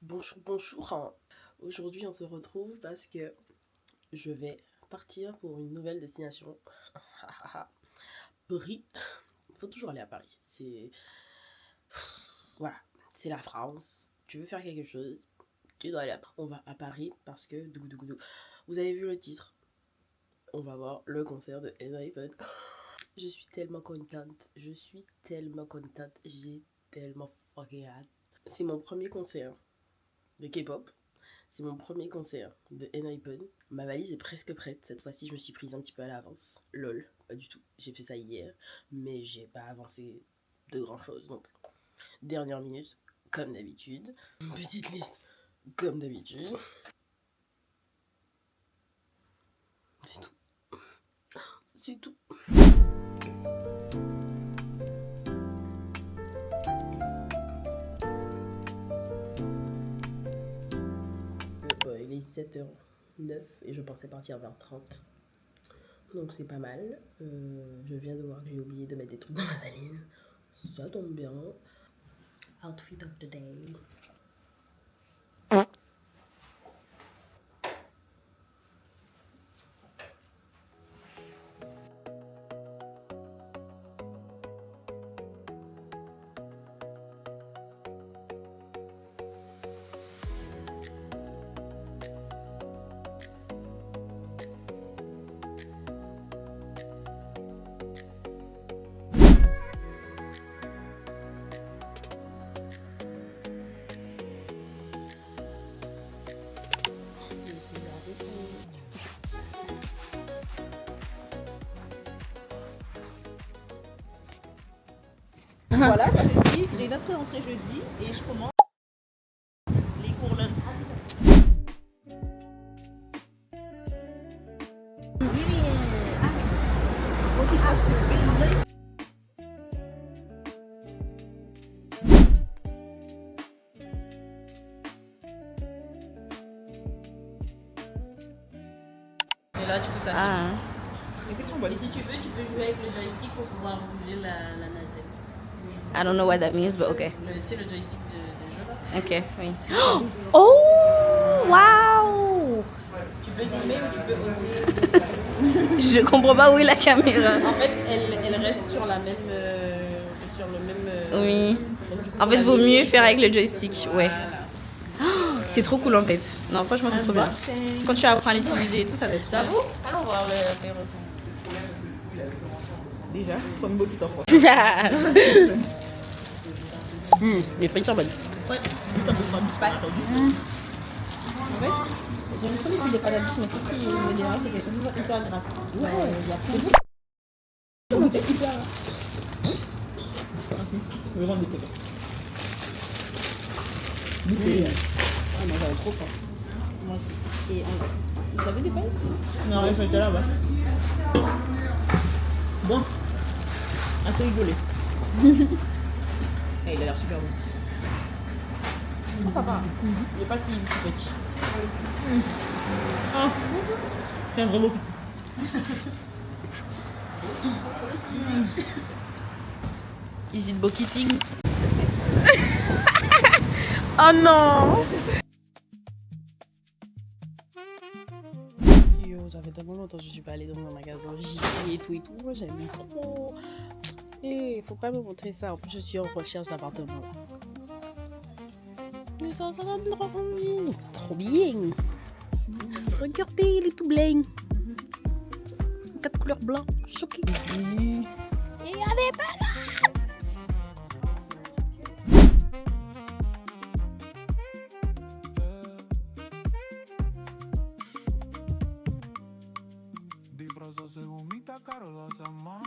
Bonjour, bonjour. Aujourd'hui, on se retrouve parce que je vais partir pour une nouvelle destination. Paris. Il faut toujours aller à Paris. Voilà, c'est la France. Tu veux faire quelque chose, tu dois aller à Paris. On va à Paris parce que vous avez vu le titre. On va voir le concert de Enhypen. Je suis tellement contente. J'ai tellement fucking hâte. C'est mon premier concert de K-pop. C'est mon premier concert de Enhypen. Ma valise est presque prête. Cette fois-ci, je me suis prise un petit peu à l'avance. Lol, pas du tout. J'ai fait ça hier, mais j'ai pas avancé de grand chose. Donc, dernière minute, comme d'habitude. Une petite liste, comme d'habitude. C'est tout. C'est tout. Il est 7h09 et je pensais partir vers 30. Donc c'est pas mal. Je viens de voir que j'ai oublié de mettre des trucs dans ma valise. Ça tombe bien. Outfit of the day. Voilà, ça suffit. J'ai une autre rentrée jeudi et je commence les cours lundi. Et là, du coup, ça fait. Et si tu veux, tu peux jouer avec le joystick pour pouvoir bouger la nacelle. I don't know what that means, but okay. Tu sais, le joystick de jeu là. Ok, oui. Oh, wow! Tu peux zoomer ou tu peux oser. Je comprends pas où est la caméra. En fait, elle reste sur la même. Sur le même. Oui. Donc, du coup, En fait, la vaut musique, mieux faire avec le joystick, ouais. Voilà. C'est trop cool en fait. Non, franchement, c'est trop bien. Quand tu apprends à l'utiliser et tout, ça doit être top. J'avoue. Allons voir les ressons. Déjà, comme une qui t'envoie. Les frites sont bonnes. Ouais, juste un peu de En fait, j'ai l'impression que c'est des pâtes à mais ce qui me dérange, c'est qu'elles sont toujours hyper grasses. Ouais, il y a plein de c'est hyper. Je vais vendre des photos. Ah non, j'avais trop faim. Moi aussi. Et vous avez des pailles? Non, elles sont là, ouais. Bon, assez rigolé. Eh, il a l'air super bon. Oh, ça va. Il n'est pas si petit. Ah, c'est un vraiment petit. Is it Bokiting? Oh non! Yo, ça fait tellement longtemps que je suis pas allée dans un magasin JC et tout. Moi, j'aime trop. Et faut pas me montrer ça. En plus, je suis en recherche d'appartement. Mais ça donne trop envie. C'est trop bien. Regardez, il est tout blanc. 4 couleurs blancs. Choqué. Et il y avait pas là. Se vomita caro lo hacen más.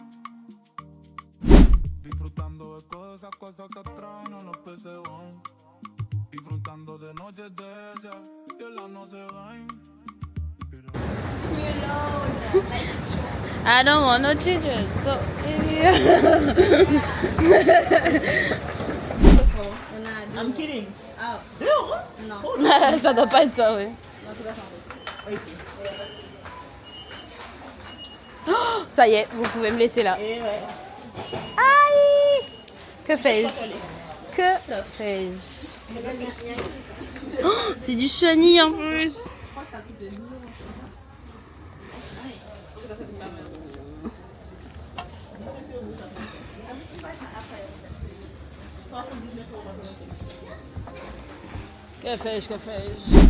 Disfrutando de todas esas cosas que traen a los peces van. Disfrutando de noches de esas que las no se van. I don't want no children, so... I'm kidding. Ah. Dehors, hein? Non. Ça doit pas être ça, oui. Non, tu vas changer. Ok. Oh, ça y est, vous pouvez me laisser là. Et ouais. Aïe! Que fais-je? Que fais-je? Oh, c'est du chenille en plus. Que fais-je, que fais-je?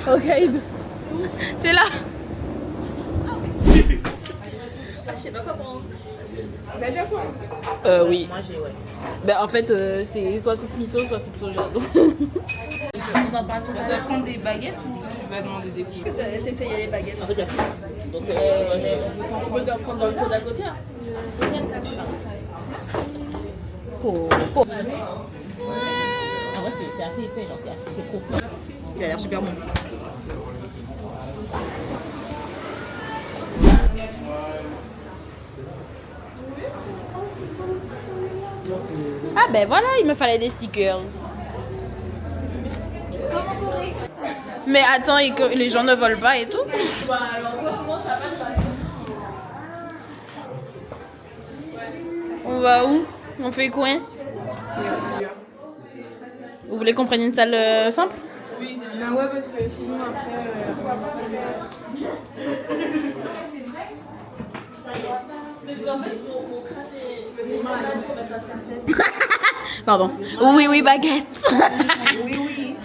Ok, c'est là. Je sais pas comment. Vous avez déjà choisi Oui. Moi j'ai, ouais. Ben, en fait, c'est soit soupe miso, soit soupe soja. Donc. On en parle tout Tu à dois l'heure. prendre des baguettes ou tu vas demander des coups? T'essayes les baguettes. En fait, il y a tout. Donc, on peut prendre dans le pot d'à côté. Hein. En vrai, c'est assez épais, genre c'est profond. Il a l'air super bon. Ah ben voilà, il me fallait des stickers. Mais attends, et que les gens ne volent pas et tout. On va où? On fait quoi? Vous voulez qu'on prenne une salle simple? Oui, c'est bien. Ouais, parce que sinon, après. Pardon. Oui, oui, baguette. Oui, oui.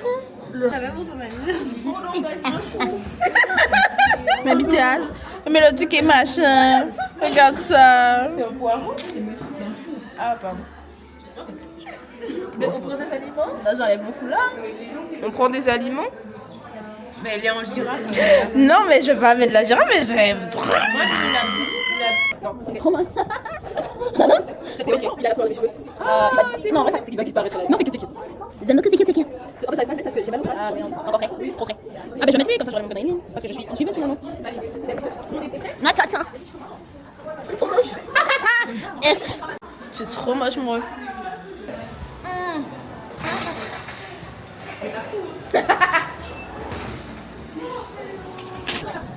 Mais habituage. Mais le truc est machin. Regarde ça. C'est un poireau. C'est un chou. Ah, pardon. Mais on prend des aliments? Là, j'enlève mon foulard. On prend des aliments? Mais elle est en girafe. Non, mais je vais pas mettre la girafe, mais j'aime trop. Trop mal. C'est ok, il a la fleur dans les cheveux. Non, en vrai, Il va disparaître. non, c'est que c'est. En fait, j'arrive pas à le mettre parce que j'ai mal au bras. Ah, merde. Encore frais. Trop frais. Ah, ben je vais mettre lui, comme ça j'aurai mon canaille. Parce que je suis suiveuse finalement. Non, tiens. C'est trop moche. C'est trop moche, mon ref.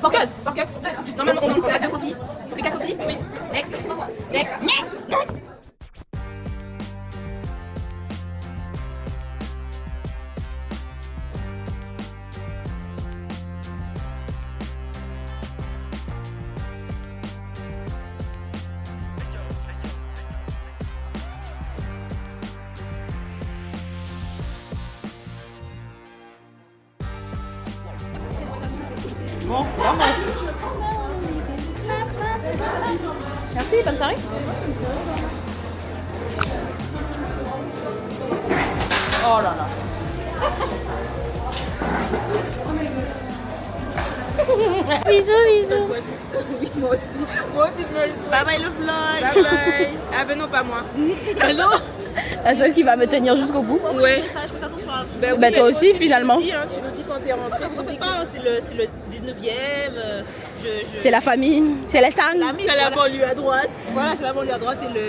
Focus. Non, mais on a 2 copies. On fait 4 copies? Oui. Next. Bon, vamos. Merci, bonne soirée. Oh là là. Bisous. Oui, moi aussi. Moi aussi, je me le souhaite. Bye bye le vlog. Bye bye. Ah, ben non, pas moi. Ah non? La seule qui va me tenir jusqu'au bout. Ouais. Message, faites attention à vous. Ben oui, Bah, toi mais aussi, finalement. Tu nous dis quand t'es rentré. Vous en faites pas, c'est le 19e. C'est la famille, c'est les sangs. L'ami, T'as la voilà. banlieue à droite. Voilà, j'ai la banlieue à droite et le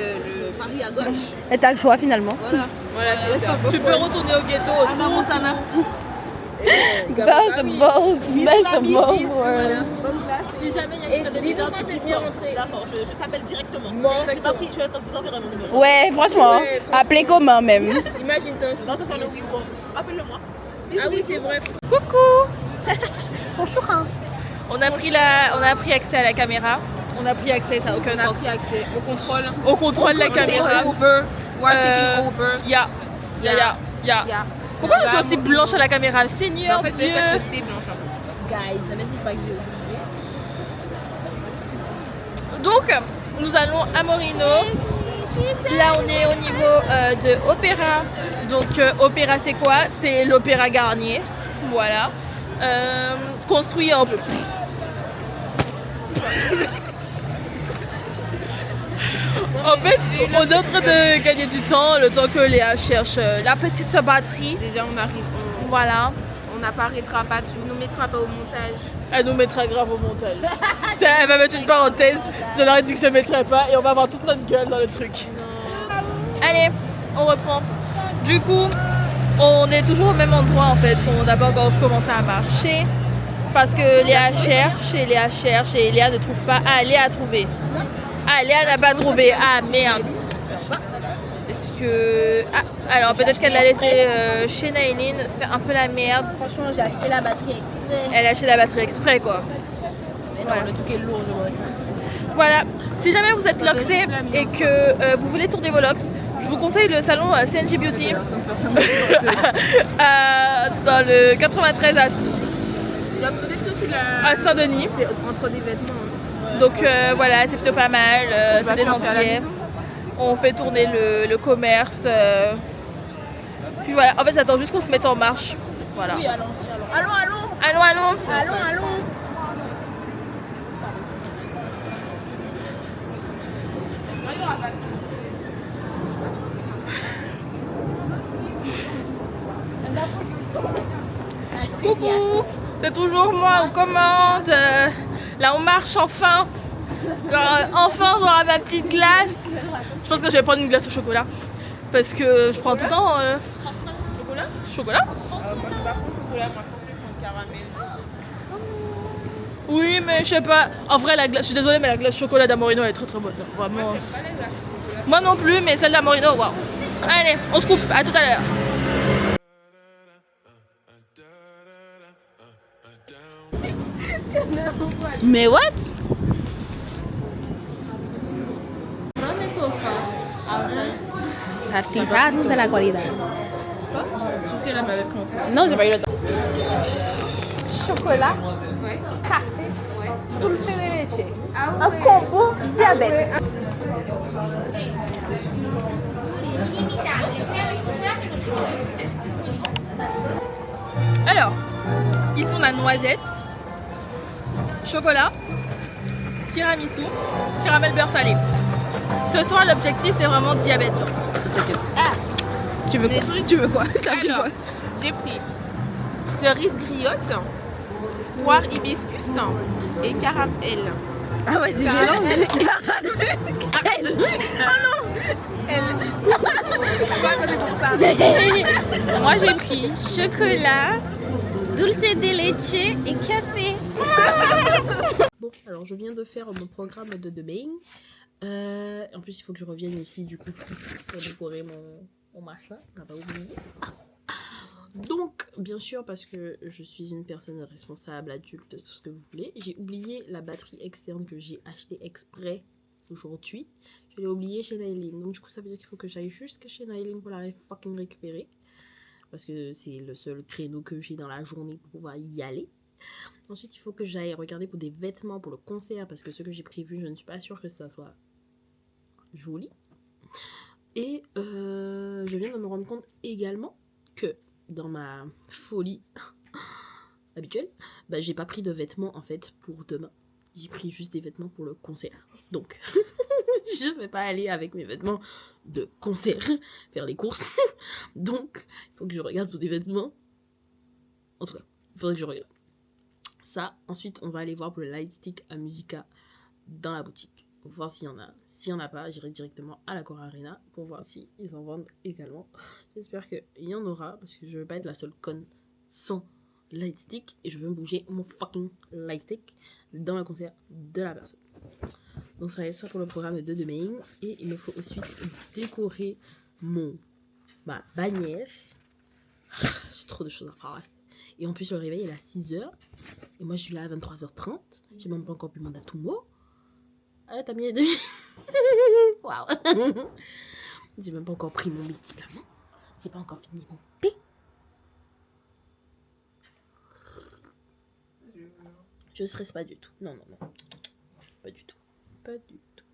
Paris à gauche. Et t'as le choix finalement. Voilà. Voilà, c'est ça. Tu peux retourner au ghetto aussi. Anna Montana. Best Bonne classe. Si jamais il y a des dis-nous quand t'es bien rentré. D'accord, je t'appelle directement. Bon, Je t'ai pas pris, je vous enverrai mon numéro. Ouais, franchement, Ouais, franchement. appelez comment même. Imagine t'as un Non, souci. c'est pas le oui, bon. Rappelle-le-moi. Ah oui, c'est vrai. Bonjour. On a pris accès à la caméra. On a pris accès, ça n'a aucun sens. accès au contrôle. On contrôle la caméra. Over. We're taking over. Ya. Pourquoi je suis aussi blanche à la caméra? Seigneur En fait, Dieu. c'est parce que t'es blanche. Guys, ne me dis pas que j'ai oublié. Donc, nous allons à Morino. Là, on est au niveau de Opéra. Donc, Opéra, c'est quoi? C'est l'Opéra Garnier. Voilà. Construit en... En fait, on est en train de gagner du temps, le temps que Léa cherche la petite batterie. Déjà, on arrive. Voilà. On n'apparaîtra pas, tu nous mettras pas au montage. Elle nous mettra grave au montage. Elle va mettre une parenthèse, je leur ai dit que je ne mettrais pas et on va avoir toute notre gueule dans le truc. Allez, on reprend. Du coup, on est toujours au même endroit en fait. On n'a pas encore commencé à marcher parce que Léa cherche et Léa cherche et Léa ne trouve pas. Ah, Léa a trouvé. Ah, Léa n'a pas trouvé. Ah, merde. Est-ce que... Ah, alors peut-être qu'elle l'a laissé chez Naïline. C'est un peu la merde. Franchement, j'ai acheté la batterie exprès. Elle a acheté la batterie exprès quoi. Mais non, le truc est lourd, je vois ça. Voilà, si jamais vous êtes loxé et que vous voulez tourner vos locks, je vous conseille le salon CNG Beauty dans le 93 Peut-être que tu l'as. à Saint-Denis. C'est entre des vêtements. Donc voilà, c'est plutôt pas mal, On va c'est des faire ça à la entiers. maison. On fait tourner le commerce. Puis voilà, en fait j'attends juste qu'on se mette en marche. Voilà. Oui, allons-y, allons. Allons, Allons, allons. allons, allons. Coucou, c'est toujours moi aux commandes. Là on marche enfin. Enfin j'aurai ma petite glace. Je pense que je vais prendre une glace au chocolat. Parce que je prends tout le temps. Chocolat Chocolat? Moi, je suis pas contre chocolat, moi, je prends caramel. Oui, mais je sais pas. En vrai, la glace, je suis désolée, mais la glace chocolat d'Amorino elle est très très bonne. Vraiment. Pas la glace chocolat. Moi non plus, mais celle d'Amorino, waouh. Allez, on se coupe. À tout à l'heure. Mais what? Artifact de la qualidad. Sauf qu'elle m'avait pris en fait. Non, j'ai pas eu le temps. Chocolat, Ouais. café, Ouais. dulce de leche. Ah Un ouais. combo diabète. Alors, ils sont la noisette, chocolat, tiramisu, caramel beurre salé. Ce soir, l'objectif, c'est vraiment diabète. Genre. Tu veux quoi? Tu veux quoi? T'as pris Alors, quoi? j'ai pris cerise griotte, poire hibiscus et caramel. Ah ouais, des Caramel. mélanges. Pourquoi ça c'est pour ça? Moi j'ai pris chocolat, dulce de leche et café. Bon, alors je viens de faire mon programme de demain. En plus, il faut que je revienne ici du coup pour décorer mon machin. On va pas oublier. Donc, bien sûr, parce que je suis une personne responsable, adulte, tout ce que vous voulez, j'ai oublié la batterie externe que j'ai achetée exprès aujourd'hui. Je l'ai oubliée chez Naïline. Donc, du coup, ça veut dire qu'il faut que j'aille jusqu'à chez Naïline pour la fucking récupérer. Parce que c'est le seul créneau que j'ai dans la journée pour pouvoir y aller. Ensuite, il faut que j'aille regarder pour des vêtements pour le concert. Parce que ce que j'ai prévu, je ne suis pas sûre que ça soit joli. Et je viens de me rendre compte également que dans ma folie habituelle, bah, j'ai pas pris de vêtements en fait pour demain. J'ai pris juste des vêtements pour le concert. Donc, je vais pas aller avec mes vêtements de concert faire les courses. Donc, il faut que je regarde pour des vêtements. En tout cas, il faudrait que je regarde. Ça, ensuite, on va aller voir pour le light stick à Musica dans la boutique. Pour voir s'il y en a. S'il n'y en a pas, j'irai directement à la Cora Arena pour voir s'ils en vendent également. J'espère qu'il y en aura parce que je veux pas être la seule conne sans light stick et je veux bouger mon fucking light stick dans le concert de la personne. Donc ça va être ça pour le programme de demain et il me faut ensuite décorer ma bannière. J'ai trop de choses à faire. Et en plus le réveil est à 6h et moi je suis là à 23h30. J'ai même pas encore pu mon Atumo. Ah, t'as mis les demi. Waouh. J'ai même pas encore pris mon médicament. J'ai pas encore fini mon thé. Je stresse pas du tout. Non, non, non. Pas du tout. Pas du tout.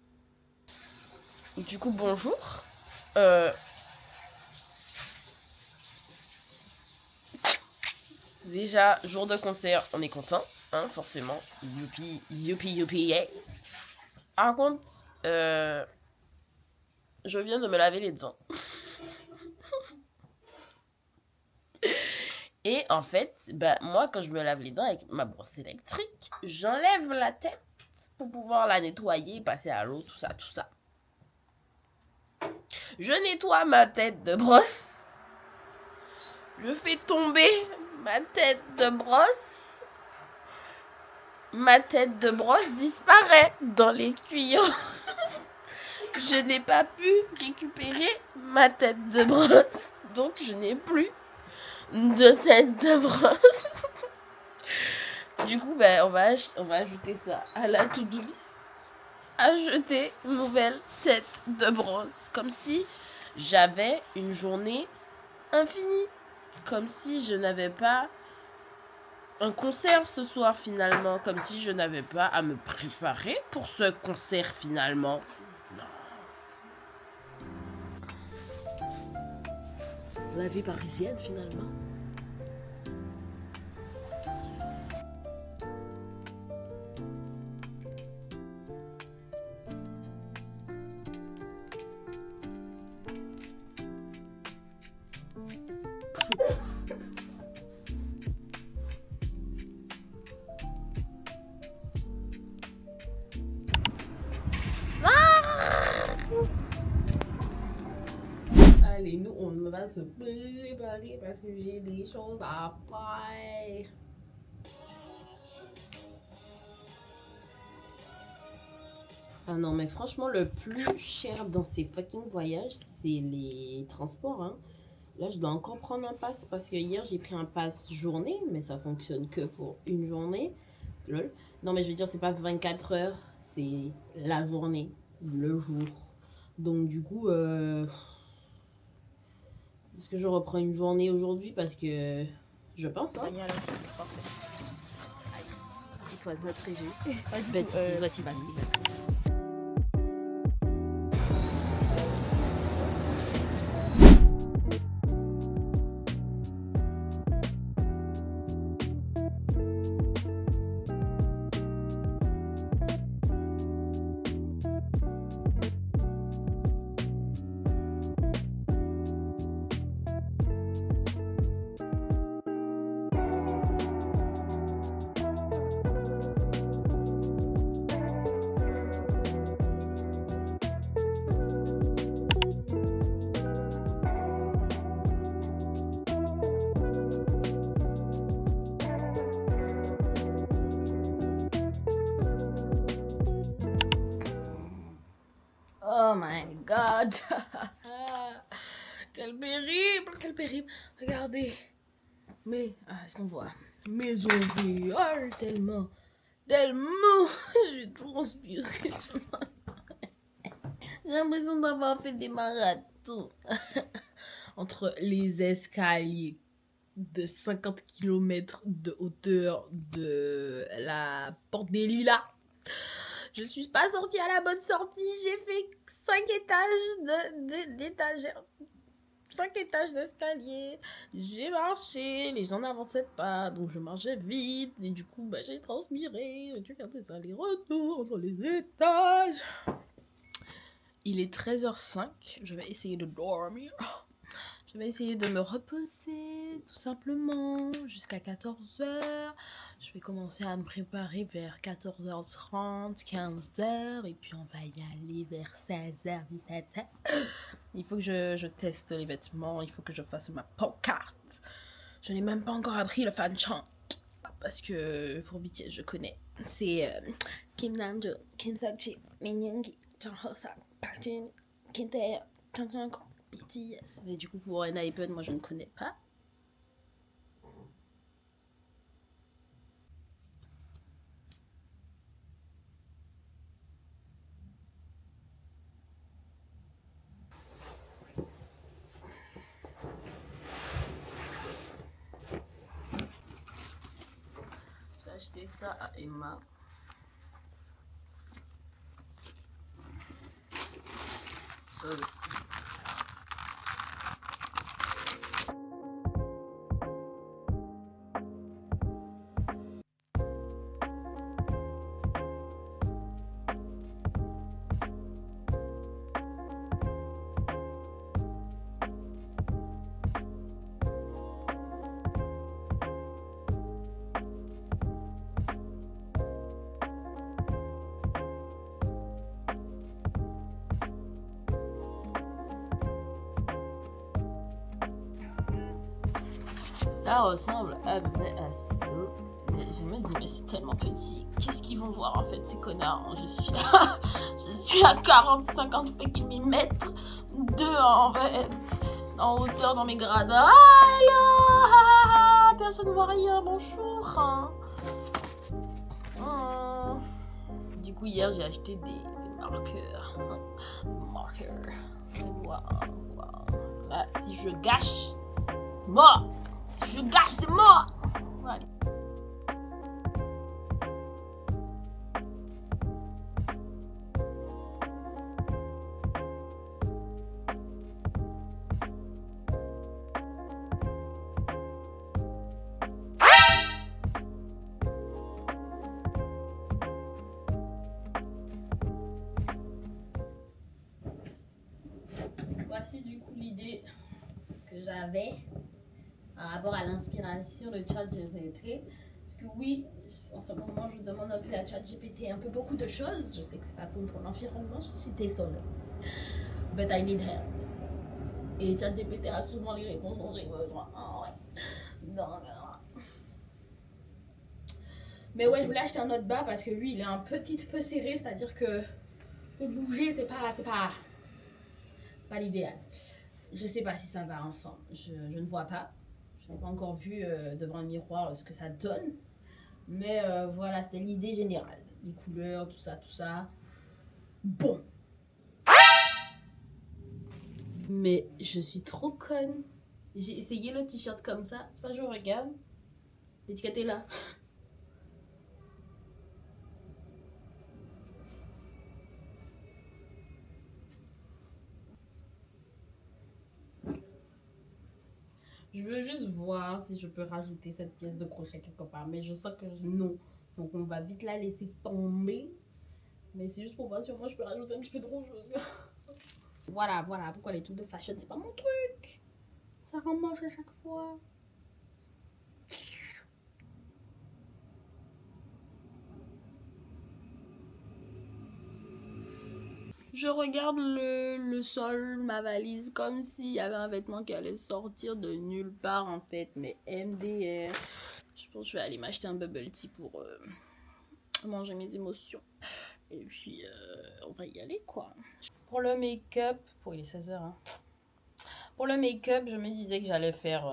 Du coup, bonjour. Déjà, jour de concert, on est content, hein, forcément. Youpi, youpi, youpi, yeah. Par contre, je viens de me laver les dents. Et en fait, bah, moi, quand je me lave les dents avec ma brosse électrique, j'enlève la tête pour pouvoir la nettoyer, passer à l'eau, tout ça, tout ça. Je nettoie ma tête de brosse. Je fais tomber ma tête de brosse. Ma tête de brosse disparaît dans les tuyaux. Je n'ai pas pu récupérer ma tête de brosse. Donc, je n'ai plus de tête de brosse. Du coup, ben, on va ajouter ça à la to-do list. Ajouter une nouvelle tête de brosse. Comme si j'avais une journée infinie. Comme si je n'avais pas un concert ce soir finalement. Comme si je n'avais pas à me préparer pour ce concert finalement. Non. La vie parisienne finalement. Allez, nous, on va se préparer parce que j'ai des choses à faire. Ah non, mais franchement, le plus cher dans ces fucking voyages, c'est les transports, hein. Là, je dois encore prendre un pass parce que hier, j'ai pris un pass journée, mais ça fonctionne que pour une journée. Lol. Non, mais je veux dire, c'est pas 24 heures, c'est la journée, le jour. Donc, du coup, est-ce que je reprends une journée aujourd'hui parce que je pense, hein. Dis-toi, notre régime. Dis-toi, Titi. Oh my god. Quel périple, quel périple. Regardez. Mais, est-ce qu'on voit mes ongles. Oh, tellement. J'ai transpiré. J'ai l'impression d'avoir fait des marathons. Entre les escaliers de 50 km de hauteur de la Porte des Lilas. Je suis pas sortie à la bonne sortie. J'ai fait 5 étages d'étagères. 5 étages d'escalier. J'ai marché. Les gens n'avançaient pas. Donc je marchais vite. Et du coup, bah, j'ai transpiré. J'ai fait des allers-retours entre les étages. Il est 13h05. Je vais essayer de dormir. Je vais essayer de me reposer tout simplement jusqu'à 14h. Je vais commencer à me préparer vers 14h30, 15h et puis on va y aller vers 16h, 17h. Il faut que je teste les vêtements, il faut que je fasse ma pancarte. Je n'ai même pas encore appris le fan chant parce que pour BTS je connais. C'est Kim Namjoon, Kim Seokji, Min Yoongi, Jung Ho-sang, Park Jimin, Kim Taehyung, Jung Jungkook, BTS. Mais du coup pour ENHYPEN, moi je ne connais pas. J'ai acheté ça à Emma. ça aussi. Ça ressemble à ça. Mais je me dis, mais c'est tellement petit. Qu'est-ce qu'ils vont voir en fait, ces connards? Je suis à 40-50 mm en hauteur dans mes gradins. Allô, personne ne voit rien, bonjour. Du coup, hier, j'ai acheté des marqueurs. Voilà. Là, si je gâche, mort. Je gâche, c'est mort. Ouais. Voici du coup l'idée que j'avais par rapport à l'inspiration de ChatGPT. Parce que oui, en ce moment, je demande un peu à ChatGPT un peu beaucoup de choses. Je sais que c'est pas bon pour l'environnement, je suis désolée. But I need help. Et ChatGPT a souvent les réponses dont j'ai besoin. Oh, ouais. Non. Mais ouais, je voulais acheter un autre bas parce que lui, il est un petit peu serré. C'est-à-dire que le bouger, c'est pas l'idéal. Je sais pas si ça va ensemble. Je ne vois pas. Je n'ai pas encore vu devant le miroir ce que ça donne. Mais voilà, c'était l'idée générale. Les couleurs, tout ça. Bon. Mais je suis trop conne. J'ai essayé le t-shirt comme ça. C'est pas je regarde. L'étiquette est là. Je veux juste voir si je peux rajouter cette pièce de crochet quelque part. Mais je sens que non. Donc on va vite la laisser tomber. Mais c'est juste pour voir si moi je peux rajouter un petit peu de rouge. Voilà. Pourquoi les trucs de fashion, c'est pas mon truc. Ça rend moche à chaque fois. Je regarde le sol, ma valise, comme s'il y avait un vêtement qui allait sortir de nulle part en fait. Mais MDR. Je pense que je vais aller m'acheter un bubble tea pour manger mes émotions. Et puis on va y aller quoi. Pour le make-up, il est 16h hein. Pour le make-up, je me disais que j'allais faire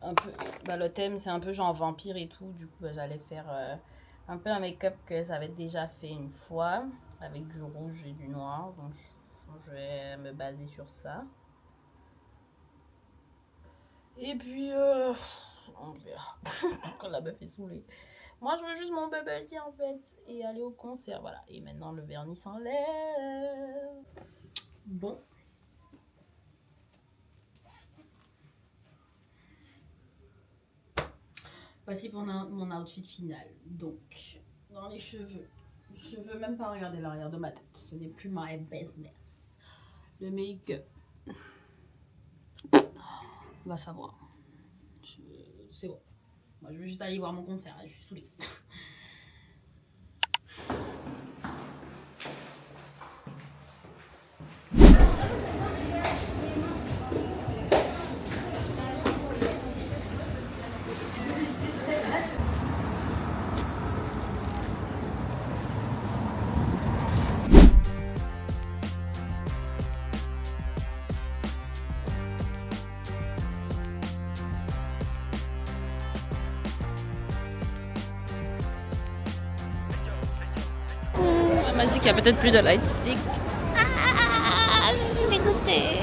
un peu... le thème c'est un peu genre vampire et tout. Du coup j'allais faire un peu un make-up que j'avais déjà fait une fois. Avec du rouge et du noir, donc je vais me baser sur ça. Et puis, on verra. Quand la meuf est saoulée. Moi, je veux juste mon bubble tea en fait, et aller au concert, voilà. Et maintenant, le vernis s'enlève. Bon. Voici pour mon outfit final. Donc, dans les cheveux. Je veux même pas regarder l'arrière de ma tête. Ce n'est plus my business. Le make-up. On va savoir. C'est bon. Moi, je veux juste aller voir mon concert. Je suis saoulée. Elle m'a dit qu'il y a peut-être plus de light stick. Ah, je suis dégoûtée.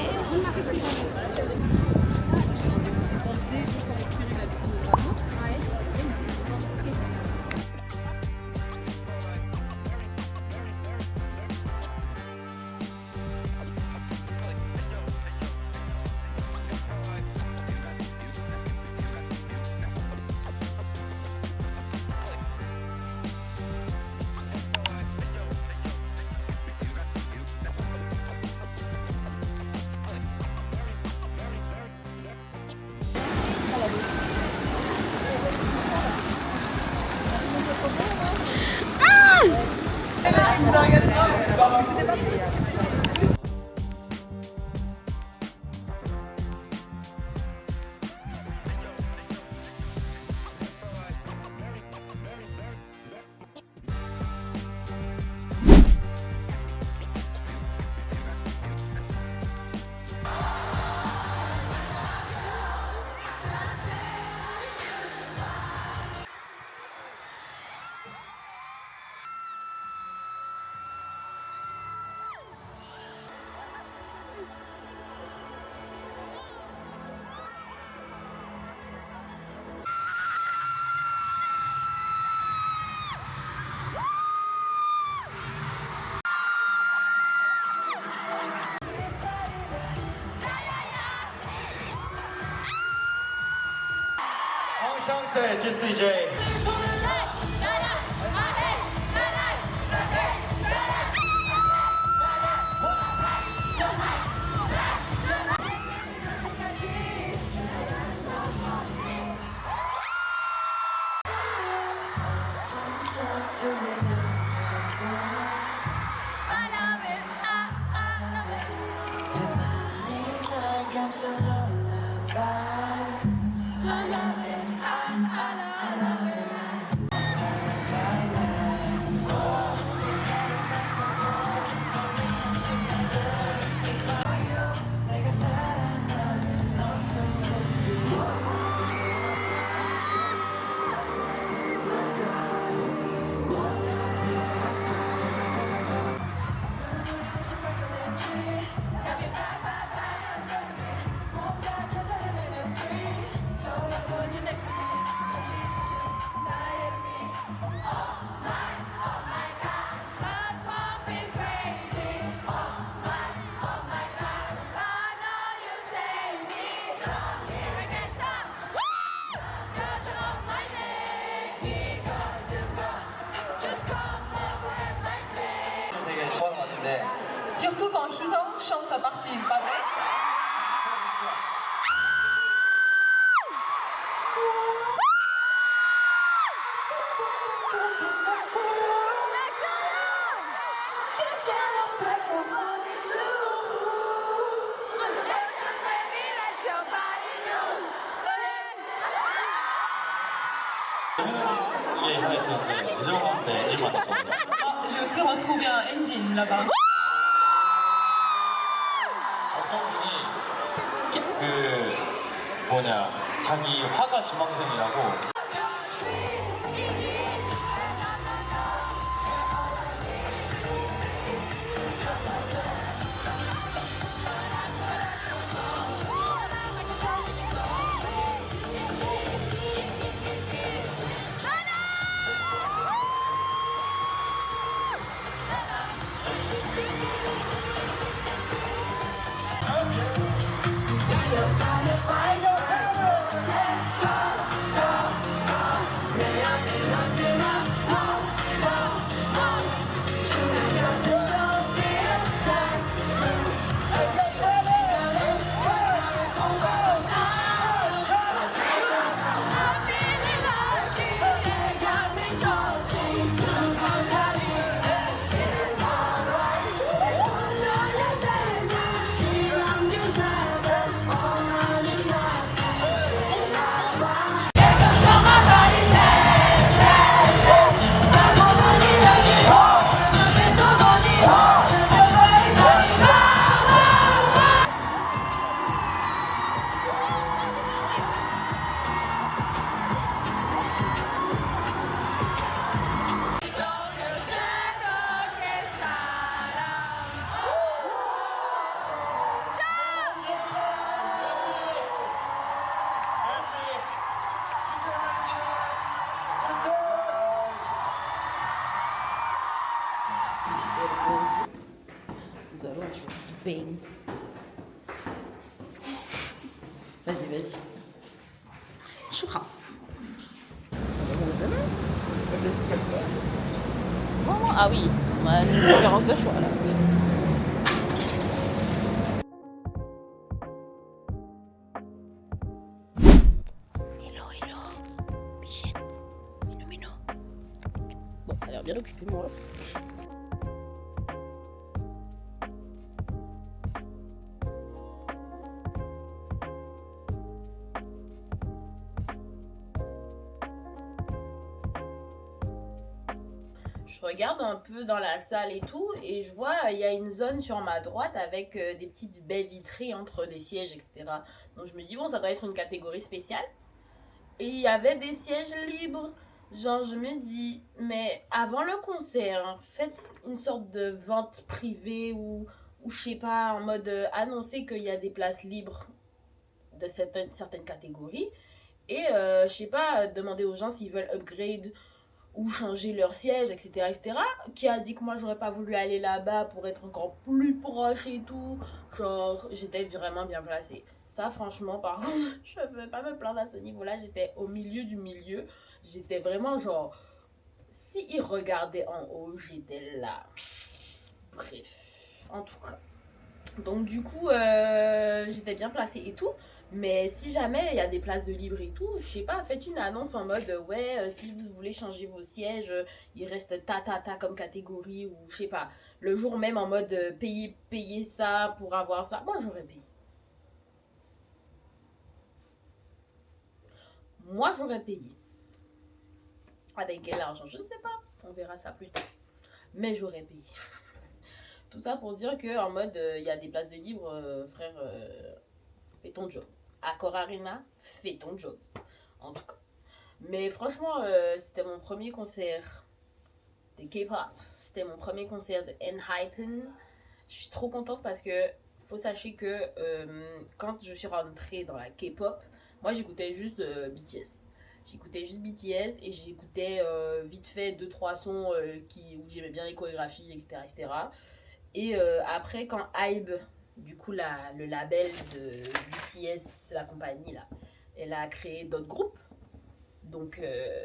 Enchanté, Jessie J. Surtout quand Hizo chante sa partie, pas vrai? J'ai aussi retrouvé un engine là-bas. 어떤 분이 자기 화가 지망생이라고. Nous allons à jour de bain. Vas-y, vas-y. Choura. Ah oui, on a une différence de choix là. Hello, hello. Bichette. Minou, minou. Bon, elle a l'air bien occupée, moi. je regarde un peu dans la salle et tout, et je vois, il y a une zone sur ma droite avec des petites baies vitrées entre des sièges, etc. Donc je me dis, bon, ça doit être une catégorie spéciale. Et il y avait des sièges libres. Genre, je me dis, mais avant le concert, faites une sorte de vente privée ou je sais pas, en mode annoncer qu'il y a des places libres de certaines catégories. Et je sais pas, demander aux gens s'ils veulent upgrade ou changer leur siège, etc., etc. Qui a dit que moi j'aurais pas voulu aller là-bas pour être encore plus proche et tout. Genre, j'étais vraiment bien placée. Ça, franchement, par contre, je veux pas me plaindre à ce niveau-là. J'étais au milieu du milieu. J'étais vraiment genre, si ils regardaient en haut, j'étais là. Bref, en tout cas. Donc du coup, j'étais bien placée et tout. Mais si jamais il y a des places de libre et tout, je sais pas, faites une annonce en mode ouais, si vous voulez changer vos sièges, il reste ta comme catégorie ou je sais pas. Le jour même en mode payer ça pour avoir ça. Moi j'aurais payé. Moi j'aurais payé. Avec quel argent, je ne sais pas. On verra ça plus tard. Mais j'aurais payé. Tout ça pour dire que en mode il y a des places de libre, frère, fais ton job. Accor Arena, fais ton job. En tout cas. Mais franchement, c'était mon premier concert de K-pop. C'était mon premier concert de ENHYPEN. Je suis trop contente parce que faut sachez que quand je suis rentrée dans la K-pop, moi j'écoutais juste BTS. J'écoutais juste BTS et j'écoutais vite fait 2-3 sons où j'aimais bien les chorégraphies, etc. etc. Et après, quand HYBE, du coup le label de BTS, la compagnie là, elle a créé d'autres groupes. Donc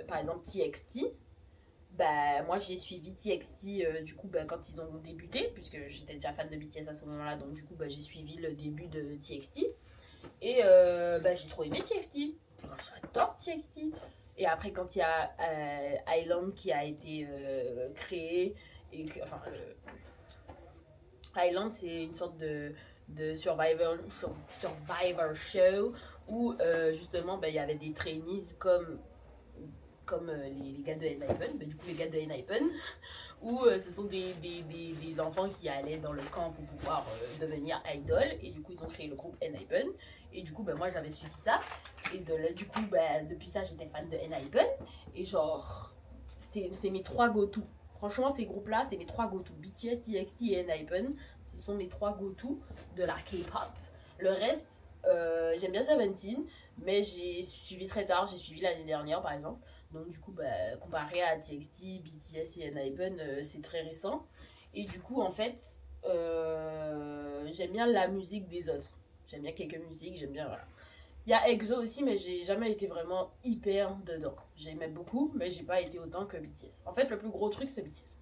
par exemple TXT, bah moi j'ai suivi TXT du coup quand ils ont débuté, puisque j'étais déjà fan de BTS à ce moment là, donc du coup j'ai suivi le début de TXT. Et j'ai trop aimé TXT. J'adore TXT. Et après quand il y a Island qui a été créé, et que, enfin Island c'est une sorte de survivor show où justement il y avait des trainees comme les gars de ENHYPEN, du coup les gars de ENHYPEN, où ce sont des enfants qui allaient dans le camp pour pouvoir devenir idol, et du coup ils ont créé le groupe ENHYPEN, et du coup moi j'avais suivi ça, et du coup depuis ça j'étais fan de ENHYPEN, et genre c'est mes 3 go-to. Franchement ces groupes là c'est mes 3 go-to, BTS, TXT et ENHYPEN, ce sont mes 3 go-to de la K-pop. Le reste, j'aime bien Seventeen, mais j'ai suivi très tard, j'ai suivi l'année dernière par exemple. Donc du coup, comparé à TXT, BTS et ENHYPEN, c'est très récent. Et du coup, en fait, j'aime bien la musique des autres. J'aime bien quelques musiques, j'aime bien, voilà. Il y a EXO aussi, mais j'ai jamais été vraiment hyper dedans. J'aimais beaucoup, mais j'ai pas été autant que BTS. En fait, le plus gros truc, c'est BTS.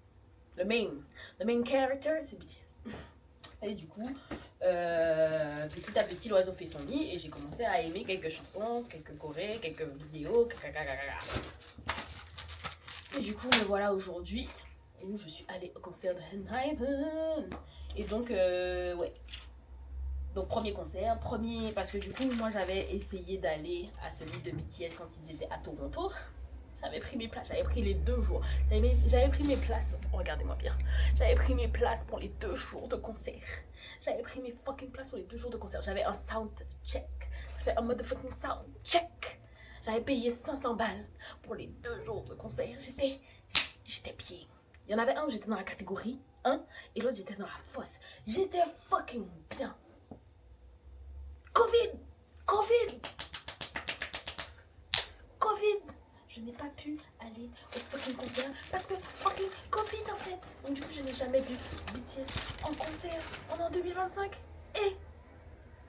Le main character, c'est BTS. Et du coup, petit à petit, l'oiseau fait son nid et j'ai commencé à aimer quelques chansons, quelques chorés, quelques vidéos. Et du coup, me voilà aujourd'hui où je suis allée au concert de ENHYPEN. Et donc, ouais. Donc, premier concert, parce que du coup, moi j'avais essayé d'aller à celui de BTS quand ils étaient à Toronto. J'avais pris mes places, j'avais pris les 2 jours. J'avais pris mes places, regardez-moi bien. J'avais pris mes places pour les 2 jours de concert. J'avais pris mes fucking places pour les 2 jours de concert. J'avais un sound check. J'avais un motherfucking sound check. J'avais payé 500 balles pour les 2 jours de concert. J'étais bien. Il y en avait un où j'étais dans la catégorie 1 et l'autre j'étais dans la fosse. J'étais fucking bien. Covid. Je n'ai pas pu aller au fucking concert parce que fucking Covid en fait. Donc du coup je n'ai jamais vu BTS en concert. On est en 2025 et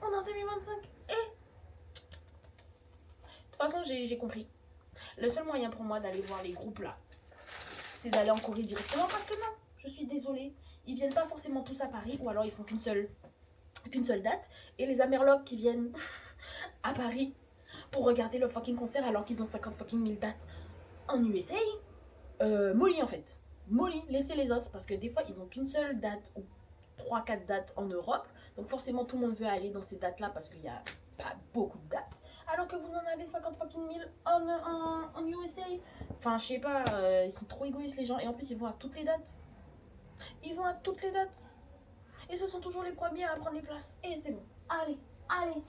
on est en 2025 et de toute façon j'ai compris. Le seul moyen pour moi d'aller voir les groupes là, c'est d'aller en Corée directement parce que non, je suis désolée, ils viennent pas forcément tous à Paris ou alors ils font qu'une seule date, et les Amerlocs qui viennent à Paris pour regarder le fucking concert alors qu'ils ont 50 fucking 1000 dates en USA, Molly en fait. Molly, laissez les autres parce que des fois ils ont qu'une seule date ou 3-4 dates en Europe, donc forcément tout le monde veut aller dans ces dates là parce qu'il n'y a pas beaucoup de dates, alors que vous en avez 50 fucking 1000 en USA. Enfin, je sais pas, ils sont trop égoïstes les gens. Et en plus, ils vont à toutes les dates. Ils vont à toutes les dates. Et ce sont toujours les premiers à prendre les places. Et c'est bon. Allez, allez.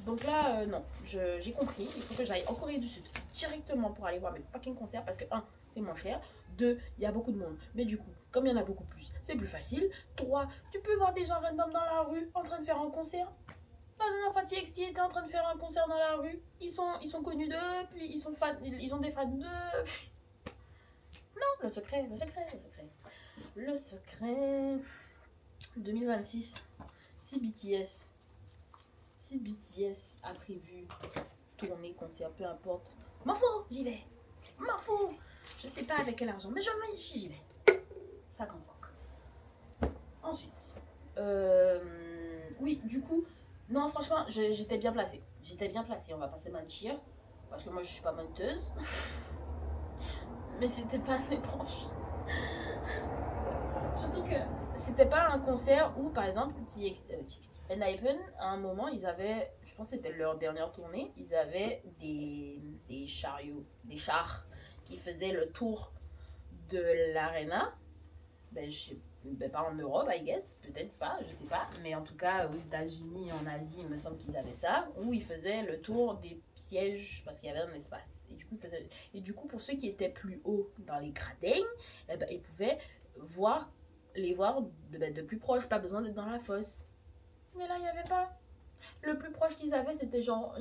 Donc là, non, j'ai compris. Il faut que j'aille en Corée du Sud directement pour aller voir mes fucking concerts. Parce que, 1, c'est moins cher. 2, il y a beaucoup de monde. Mais du coup, comme il y en a beaucoup plus, c'est plus facile. 3, tu peux voir des gens random dans la rue en train de faire un concert. La dernière fois, TXT était en train de faire un concert dans la rue. Ils sont connus d'eux, puis ils sont fans, ils ont des fans d'eux. Non, le secret. Le secret 2026. Si BTS a prévu tourner, concert, peu importe. M'en fous, j'y vais. M'en fous. Je sais pas avec quel argent, mais j'y vais. Ça compte. Ensuite, oui, du coup, non, franchement, j'étais bien placée. On va pas se mentir. Parce que moi, je suis pas menteuse. Mais c'était pas assez proche. Surtout que c'était pas un concert où, par exemple, ENHYPEN, à un moment, ils avaient, je pense que c'était leur dernière tournée, ils avaient des chars qui faisaient le tour de l'arena. Pas en Europe, I guess, peut-être pas, je sais pas, mais en tout cas aux États-Unis, en Asie, il me semble qu'ils avaient ça, où ils faisaient le tour des sièges parce qu'il y avait un espace. Et du coup, pour ceux qui étaient plus haut dans les gradins, ils pouvaient les voir de plus proche, pas besoin d'être dans la fosse. Mais là, il n'y avait pas. Le plus proche qu'ils avaient, c'était genre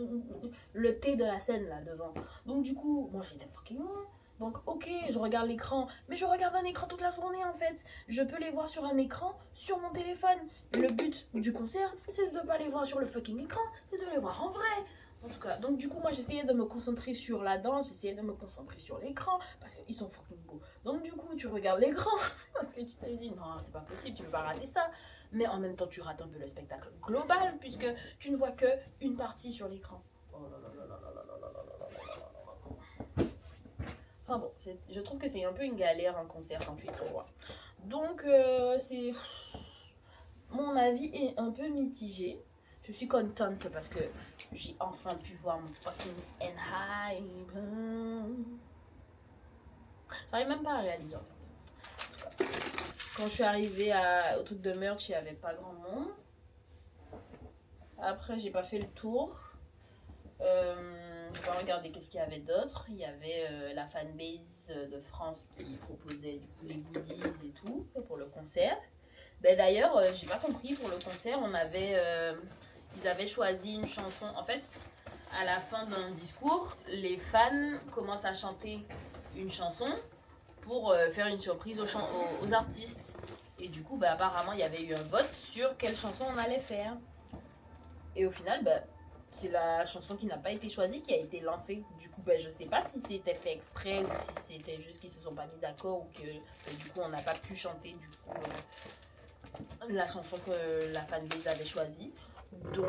le thé de la scène là devant. Donc du coup, moi j'étais fucking loin. Donc ok, je regarde l'écran, mais je regarde un écran toute la journée en fait. Je peux les voir sur un écran, sur mon téléphone. Le but du concert, c'est de ne pas les voir sur le fucking écran, c'est de les voir en vrai. En tout cas, donc du coup, moi j'essayais de me concentrer sur la danse, j'essayais de me concentrer sur l'écran, parce qu'ils sont fucking beaux. Donc du coup, tu regardes l'écran, parce que tu te dis, non, c'est pas possible, tu peux pas rater ça. Mais en même temps, tu rates un peu le spectacle global, puisque tu ne vois que une partie sur l'écran. Enfin bon, je trouve que c'est un peu une galère un concert quand tu es trop loin. Donc, mon avis est un peu mitigé. Je suis contente parce que j'ai enfin pu voir mon fucking ENHYPEN. J'arrive même pas à réaliser en fait. En tout cas, quand je suis arrivée au truc de merch, il n'y avait pas grand monde. Après, j'ai pas fait le tour. J'ai pas regardé qu'est-ce qu'il y avait d'autre. Il y avait la fanbase de France qui proposait du coup les goodies et tout pour le concert. D'ailleurs, j'ai pas compris, pour le concert, ils avaient choisi une chanson. En fait, à la fin d'un discours, les fans commencent à chanter une chanson pour faire une surprise aux artistes. Et du coup, apparemment, il y avait eu un vote sur quelle chanson on allait faire. Et au final, c'est la chanson qui n'a pas été choisie qui a été lancée. Du coup, je sais pas si c'était fait exprès ou si c'était juste qu'ils se sont pas mis d'accord ou que du coup on n'a pas pu chanter du coup la chanson que la fanbase avait choisie. Donc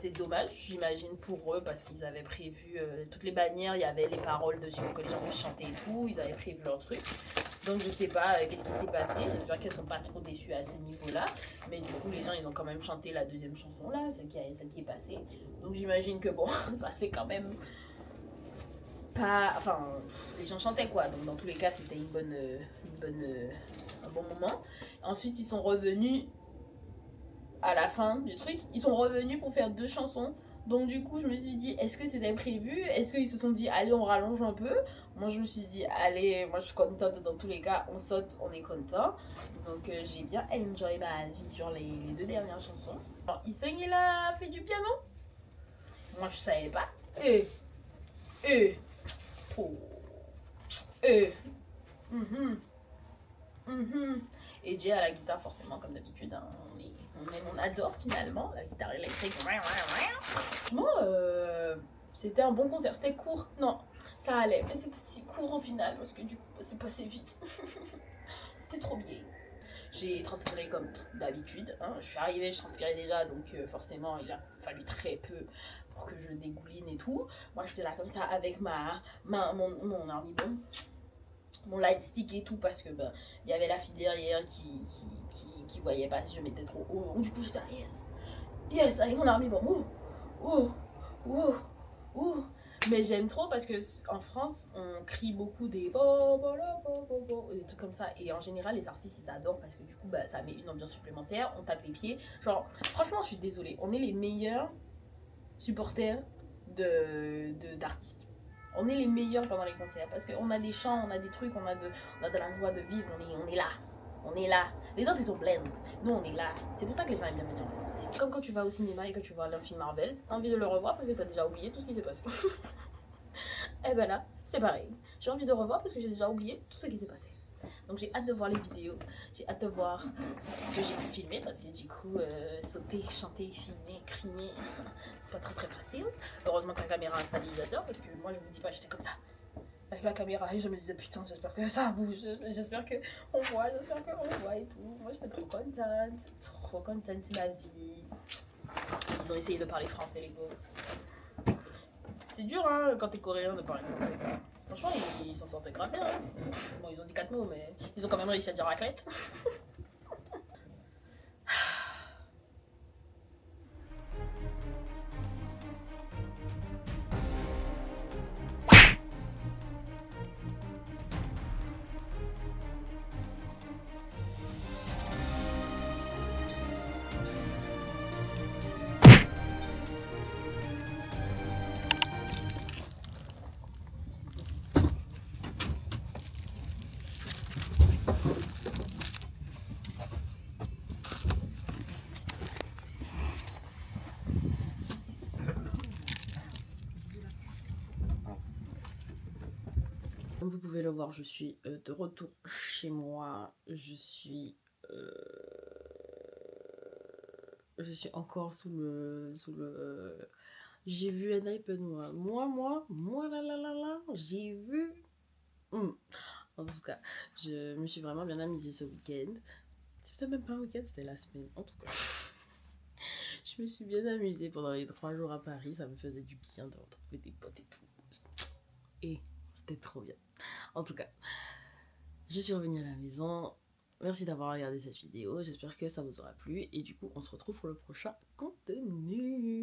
c'est dommage, j'imagine, pour eux, parce qu'ils avaient prévu toutes les bannières, il y avait les paroles dessus pour que les gens puissent chanter et tout, ils avaient prévu leur truc. Donc je sais pas qu'est-ce qui s'est passé, j'espère qu'elles sont pas trop déçues à ce niveau-là. Mais du coup, les gens, ils ont quand même chanté la deuxième chanson là, celle qui est passée. Donc j'imagine que bon, ça c'est quand même pas... Enfin, les gens chantaient quoi, donc dans tous les cas, c'était un bon moment. Ensuite, ils sont revenus à la fin du truc, ils sont revenus pour faire 2 chansons. Donc du coup, je me suis dit, est-ce que c'était prévu? Est-ce qu'ils se sont dit, allez, on rallonge un peu? Moi, je me suis dit, allez, moi je suis contente dans tous les cas, on saute, on est content. Donc j'ai bien enjoy ma vie sur les 2 dernières chansons. Alors, Isung, il a fait du piano? Moi, je savais pas. Et Jay à la guitare, forcément, comme d'habitude, hein. On adore finalement la guitare électrique. Franchement, c'était un bon concert. C'était court, non, ça allait, mais c'était si court au final parce que du coup, c'est passé vite. C'était trop bien. J'ai transpiré comme d'habitude, hein. Je suis arrivée, je transpirais déjà, donc forcément, il a fallu très peu pour que je dégouline et tout. Moi, j'étais là comme ça avec mon army bomb, mon light stick et tout, parce que il y avait la fille derrière qui voyait pas si je mettais trop haut. Donc du coup j'étais là, yes, avec mon army bomb, Mais j'aime trop parce que en France, on crie beaucoup des bo, bo, lo, bo, bo, bo, des trucs comme ça. Et en général, les artistes, ils adorent parce que du coup, bah, ça met une ambiance supplémentaire. On tape les pieds. Genre, franchement, je suis désolée. On est les meilleurs supporters d'artistes. On est les meilleurs pendant les concerts parce qu'on a des chants, on a des trucs, on a de la joie de vivre. On est là. On est là. Les autres, ils sont blends. Nous, on est là. C'est pour ça que les gens aiment bien venir en France aussi. Comme quand tu vas au cinéma et que tu vois un film Marvel, t'as envie de le revoir parce que t'as déjà oublié tout ce qui s'est passé. Et ben là, c'est pareil. J'ai envie de revoir parce que j'ai déjà oublié tout ce qui s'est passé. Donc j'ai hâte de voir les vidéos. J'ai hâte de voir ce que j'ai pu filmer parce que du coup, sauter, chanter, filmer, crier, c'est pas très facile. Heureusement que la caméra a un stabilisateur parce que moi, je vous dis pas, j'étais comme ça. Avec la caméra et je me disais putain j'espère que ça bouge, j'espère qu'on voit et tout. Moi j'étais trop contente de ma vie. Ils ont essayé de parler français les pauvres. C'est dur hein quand t'es coréen de parler français. Franchement ils s'en sortaient grave bien hein. Bon ils ont dit 4 mots mais ils ont quand même réussi à dire raclette. Comme vous pouvez le voir, je suis de retour chez moi. Je suis encore sous le j'ai vu Enhypen moi là, j'ai vu. En tout cas, je me suis vraiment bien amusée ce week-end. C'est peut-être même pas un week-end, c'était la semaine. En tout cas, je me suis bien amusée pendant les 3 jours à Paris. Ça me faisait du bien de retrouver des potes et tout. Et c'était trop bien. En tout cas, je suis revenue à la maison. Merci d'avoir regardé cette vidéo. J'espère que ça vous aura plu. Et du coup, on se retrouve pour le prochain contenu.